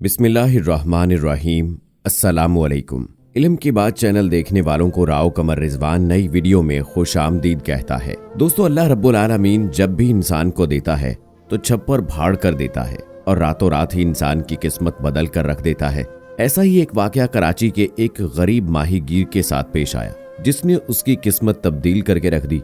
बिस्मिल्लाहिर्रहमानिर्रहीम। अस्सलामुअलैकुम। इल्म की बात चैनल देखने वालों को राव कमर रिजवान नई वीडियो में खुश आमदीद कहता है। दोस्तों, अल्लाह रब्बुल आलमीन जब भी इंसान को देता है तो छप्पर भाड़ कर देता है और रातों रात ही इंसान की किस्मत बदल कर रख देता है। ऐसा ही एक वाकया कराची के एक गरीब माहीगीर के साथ पेश आया, जिसने उसकी किस्मत तब्दील करके रख दी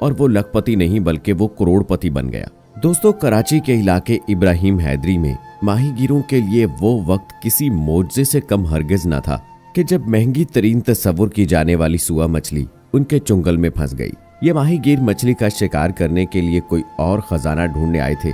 और वो लखपति नहीं बल्कि वो करोड़पति बन गया। दोस्तों, कराची के इलाके इब्राहिम हैदरी में माहीगीरों के लिए वो वक्त किसी मोज़े से कम हरगिज न था कि जब महंगी तरीन तस्वुर की जाने वाली सुआ मछली उनके चुंगल में फंस गई। ये माहीगीर मछली का शिकार करने के लिए कोई और खजाना ढूंढने आए थे,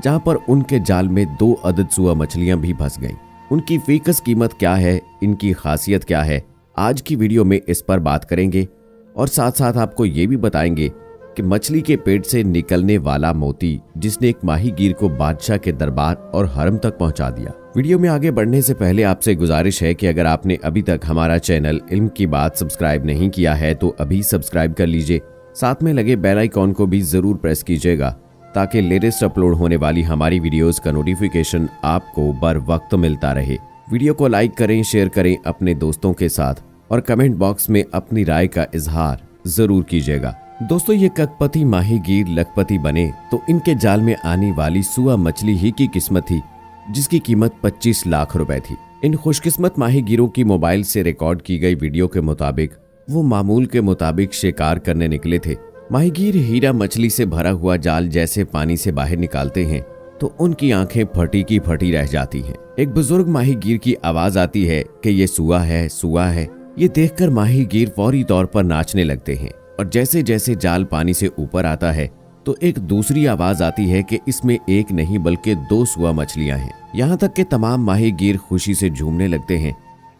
जहां पर उनके जाल में 2 अदद सुआ मछलियां भी फंस गईं। उनकी फीकस कीमत क्या है, इनकी खासियत क्या है, आज की वीडियो में इस पर बात करेंगे और साथ साथ आपको ये भी बताएंगे कि मछली के पेट से निकलने वाला मोती जिसने एक माहीगीर को बादशाह के दरबार और हरम तक पहुंचा दिया। वीडियो में आगे बढ़ने से पहले आपसे गुजारिश है कि अगर आपने अभी तक हमारा चैनल इल्म की बात सब्सक्राइब नहीं किया है तो अभी सब्सक्राइब कर लीजिए। साथ में लगे बेल आइकॉन को भी जरूर प्रेस कीजिएगा ताकि लेटेस्ट अपलोड होने वाली हमारी वीडियोस का नोटिफिकेशन आपको बर वक्त मिलता रहे। वीडियो को लाइक करें, शेयर करें अपने दोस्तों के साथ और कमेंट बॉक्स में अपनी राय का इजहार जरूर कीजिएगा। दोस्तों, ये ककपति माहीगीर लखपति बने तो इनके जाल में आने वाली सुआ मछली ही की किस्मत थी, जिसकी कीमत 25 लाख रुपए थी। इन खुशकिस्मत माहीगीरों की मोबाइल से रिकॉर्ड की गई वीडियो के मुताबिक वो मामूल के मुताबिक शिकार करने निकले थे। माहीगीर हीरा मछली से भरा हुआ जाल जैसे पानी से बाहर निकालते हैं तो उनकी आंखें फटी की फटी रह जाती हैं। एक बुजुर्ग माहीगीर की आवाज आती है कि ये सुआ है, सुआ है। ये देखकर माहीगीर फौरी तौर पर नाचने लगते हैं और जैसे जैसे जाल पानी से ऊपर आता है तो एक दूसरी आवाज आती है कि इसमें एक नहीं बल्कि 2 सुआ मछलियां हैं। यहाँ तक कि तमाम माहीगीर खुशी से झूमने लगते हैं।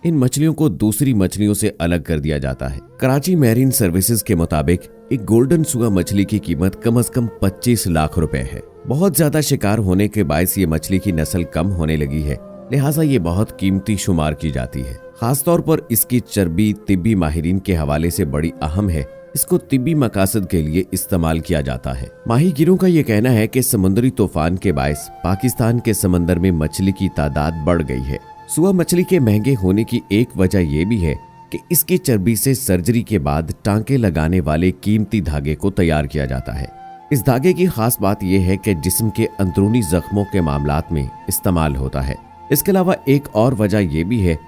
इन मछलियों को दूसरी मछलियों से अलग कर दिया जाता है। कराची मैरीन सर्विसेज के मुताबिक एक गोल्डन सुआ मछली की कीमत कम से कम 25 लाख रुपए है। बहुत ज्यादा शिकार होने के बायस ये मछली की नस्ल कम होने लगी है, लिहाजा ये बहुत कीमती शुमार की जाती है। खासतौर पर इसकी चर्बी तिब्बी माहिरीन के हवाले से बड़ी अहम है। इसको तिब्बी मकासद के लिए इस्तेमाल किया जाता है। माहीगीरों का ये कहना है कि समुद्री तूफान के बायस पाकिस्तान के समंदर में मछली की तादाद बढ़ गई है। सुआ मछली के महंगे होने की एक वजह यह भी है कि इसकी चर्बी से सर्जरी के बाद टांके लगाने वाले कीमती धागे को तैयार किया जाता है। इस धागे की खास बात यह है कि जिस्म के अंदरूनी जख्मों के मामलात में इस्तेमाल होता है। इसके अलावा एक और वजह यह भी है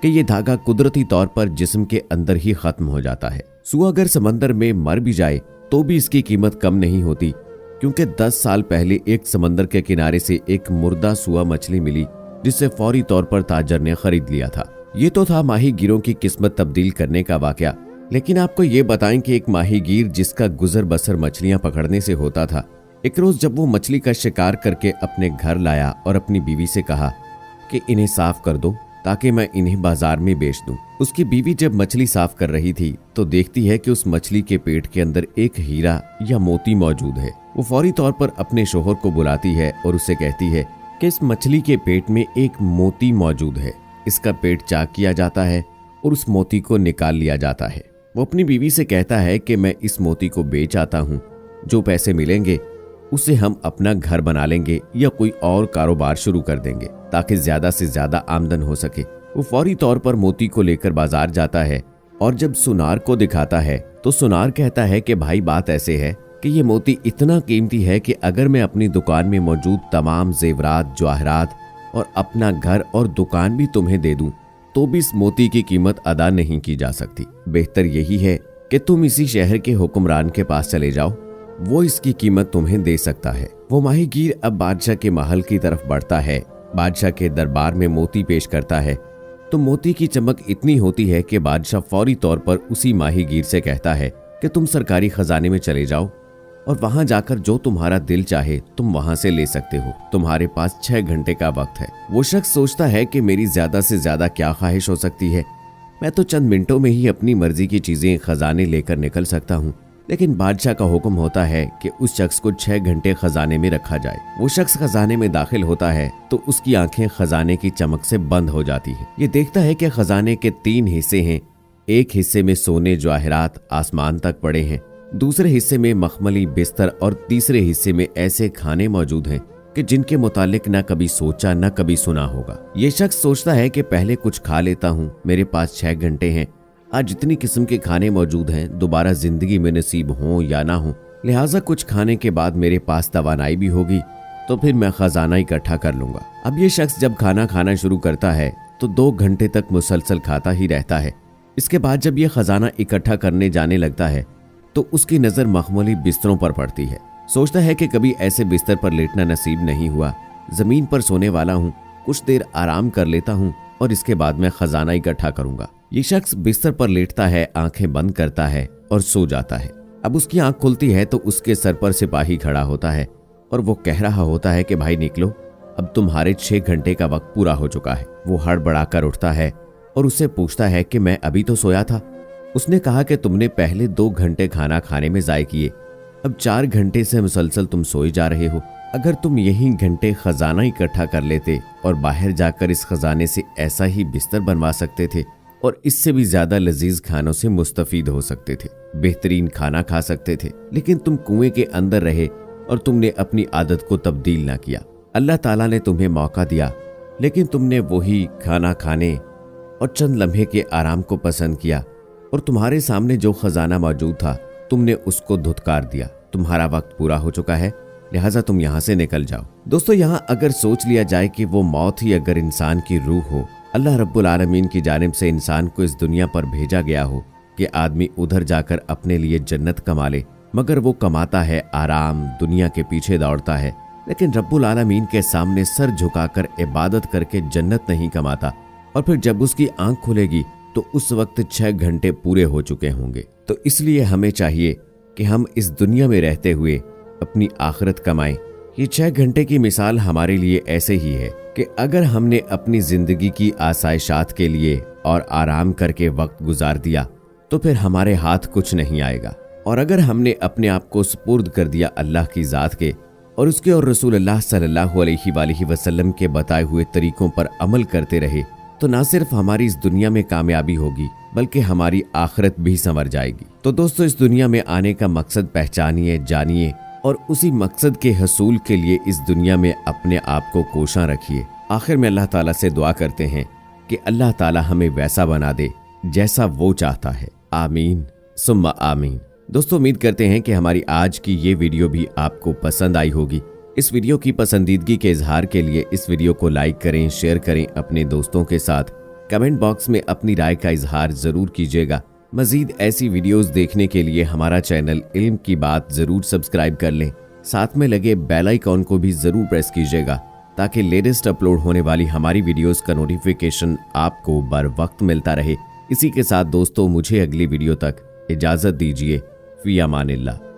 कि ये धागा कुदरती तौर पर जिस्म के अंदर ही खत्म हो जाता है। सुआ अगर समंदर में मर भी जाए तो भी इसकी कीमत कम नहीं होती, क्योंकि 10 साल पहले एक समंदर के किनारे से एक मुर्दा सुआ मछली मिली जिसे फौरी तौर पर ताजर ने खरीद लिया था। ये तो था माहीगीरों की किस्मत तब्दील करने का वाकया, लेकिन आपको ये बताएं कि एक माहीगीर जिसका गुजर बसर मछलियां पकड़ने से होता था, एक रोज जब वो मछली का शिकार करके अपने घर लाया और अपनी बीवी से कहा कि इन्हें साफ कर दो ताकि मैं इन्हें बाजार में बेच दूं। उसकी बीवी जब मछली साफ कर रही थी तो देखती है कि उस मछली के पेट के अंदर एक हीरा या मोती मौजूद है। वो फौरी तौर पर अपने शोहर को बुलाती है और उससे कहती है कि इस मछली के पेट में एक मोती मौजूद है। इसका पेट चाक किया जाता है और उस मोती को निकाल लिया जाता है। वो अपनी बीवी से कहता है कि मैं इस मोती को बेच आता हूँ, जो पैसे मिलेंगे उससे हम अपना घर बना लेंगे या कोई और कारोबार शुरू कर देंगे ताकि ज्यादा से ज्यादा आमदन हो सके। वो फौरी तौर पर मोती को लेकर बाजार जाता है और जब सुनार को दिखाता है तो सुनार कहता है कि भाई बात ऐसे है कि ये मोती इतना कीमती है कि अगर मैं अपनी दुकान में मौजूद तमाम जेवरात, जवाहरात और अपना घर और दुकान भी तुम्हें दे दूं तो भी इस मोती की कीमत अदा नहीं की जा सकती। बेहतर यही है कि तुम इसी शहर के हुक्मरान के पास चले जाओ, वो इसकी कीमत तुम्हें दे सकता है। वो माहीगीर अब बादशाह के महल की तरफ बढ़ता है। बादशाह के दरबार में मोती पेश करता है तो मोती की चमक इतनी होती है कि बादशाह फौरी तौर पर उसी माहीगीर से कहता है कि तुम सरकारी खजाने में चले जाओ और वहां जाकर जो तुम्हारा दिल चाहे तुम वहां से ले सकते हो। तुम्हारे पास 6 घंटे का वक्त है। वो शख्स सोचता है कि मेरी ज्यादा से ज्यादा क्या ख्वाहिश हो सकती है, मैं तो चंद मिनटों में ही अपनी मर्जी की चीजें खजाने लेकर निकल सकता हूँ। लेकिन बादशाह का हुक्म होता है कि उस शख्स को 6 घंटे खजाने में रखा जाए। वो शख्स खजाने में दाखिल होता है तो उसकी आंखें खजाने की चमक से बंद हो जाती हैं। ये देखता है कि खजाने के 3 हिस्से हैं। एक हिस्से में सोने जवाहरात आसमान तक पड़े हैं, दूसरे हिस्से में मखमली बिस्तर और तीसरे हिस्से में ऐसे खाने मौजूद हैं कि जिनके मुतालिक न कभी सोचा न कभी सुना होगा। ये शख्स सोचता है कि पहले कुछ खा लेता हूँ, मेरे पास 6 घंटे हैं, आज इतनी किस्म के खाने मौजूद हैं, दोबारा जिंदगी में नसीब हो या ना हो, लिहाजा कुछ खाने के बाद मेरे पास तवानाई भी होगी तो फिर मैं खजाना इकट्ठा कर लूंगा। अब ये शख्स जब खाना खाना शुरू करता है तो 2 घंटे तक मुसलसल खाता ही रहता है। इसके बाद जब ये खजाना इकट्ठा करने जाने लगता है तो उसकी नजर मखमली बिस्तरों पर पड़ती है। सोचता है कि कभी ऐसे बिस्तर पर लेटना नसीब नहीं हुआ, जमीन पर सोने वाला हूँ, कुछ देर आराम कर लेता हूँ और इसके बाद मैं खजाना इकट्ठा करूंगा। ये शख्स बिस्तर पर लेटता है, आंखें बंद करता है और सो जाता है। अब उसकी आंख खुलती है तो उसके सर पर सिपाही खड़ा होता है और वो कह रहा होता है कि भाई निकलो, अब तुम्हारे 6 घंटे का वक्त पूरा हो चुका है। वो हड़बड़ाकर उठता है और उससे पूछता है कि मैं अभी तो सोया था। उसने कहा कि तुमने पहले 2 घंटे खाना खाने में ज़ाय किए, अब 4 घंटे से मुसलसल तुम सोए जा रहे हो। अगर तुम यही घंटे खजाना इकट्ठा कर लेते और बाहर जाकर इस खजाने से ऐसा ही बिस्तर बनवा सकते थे और इससे भी ज्यादा लजीज खानों से मुस्तफीद हो सकते थे, बेहतरीन खाना खा सकते थे, लेकिन तुम कुएं के अंदर रहे और तुमने अपनी आदत को तब्दील ना किया। अल्लाह ताला ने तुम्हें मौका दिया लेकिन तुमने वही खाना खाने और चंद लम्हे के आराम को पसंद किया और तुम्हारे सामने जो खजाना मौजूद था तुमने उसको धुतकार दिया। तुम्हारा वक्त पूरा हो चुका है, लिहाजा तुम यहाँ से निकल जाओ। दोस्तों, यहाँ अगर सोच लिया जाए कि वो मौत ही अगर इंसान की रूह हो, अल्लाह रब्बुल आलमीन की जानिब से इंसान को इस दुनिया पर भेजा गया हो कि आदमी उधर जाकर अपने लिए जन्नत कमा ले, मगर वो कमाता है आराम, दुनिया के पीछे दौड़ता है, लेकिन रब्बुल आलमीन के सामने सर झुकाकर इबादत करके जन्नत नहीं कमाता। और फिर जब उसकी आंख खुलेगी तो उस वक्त 6 घंटे पूरे हो चुके होंगे। तो इसलिए हमें चाहिए कि हम इस दुनिया में रहते हुए अपनी आखिरत कमाएं। ये 6 घंटे की मिसाल हमारे लिए ऐसे ही है कि अगर हमने अपनी जिंदगी की आसाइशात के लिए और आराम करके वक्त गुजार दिया तो फिर हमारे हाथ कुछ नहीं आएगा, और अगर हमने अपने आप को सुपुर्द कर दिया अल्लाह की ज़ात के और उसके और रसूलुल्लाह सल्लल्लाहु अलैहि वसल्लम के बताए हुए तरीकों पर अमल करते रहे तो ना सिर्फ हमारी इस दुनिया में कामयाबी होगी बल्कि हमारी आखिरत भी संवर जाएगी। तो दोस्तों, इस दुनिया में आने का मकसद पहचानिए, जानिए और उसी मकसद के हसूल के लिए इस दुनिया में अपने आप को कोशां रखिए। आखिर में अल्लाह ताला से दुआ करते हैं कि अल्लाह ताला हमें वैसा बना दे जैसा वो चाहता है। आमीन सुम्मा आमीन। दोस्तों, उम्मीद करते हैं कि हमारी आज की ये वीडियो भी आपको पसंद आई होगी। इस वीडियो की पसंदीदगी के इजहार के लिए इस वीडियो को लाइक करें, शेयर करें अपने दोस्तों के साथ। कमेंट बॉक्स में अपनी राय का इजहार जरूर कीजिएगा। मजीद ऐसी वीडियोस देखने के लिए हमारा चैनल इल्म की बात जरूर सब्सक्राइब कर लें। साथ में लगे बेल आइकॉन को भी जरूर प्रेस कीजिएगा ताकि लेटेस्ट अपलोड होने वाली हमारी वीडियोस का नोटिफिकेशन आपको बर वक्त मिलता रहे। इसी के साथ दोस्तों, मुझे अगली वीडियो तक इजाजत दीजिए। फी अमानिल्लाह।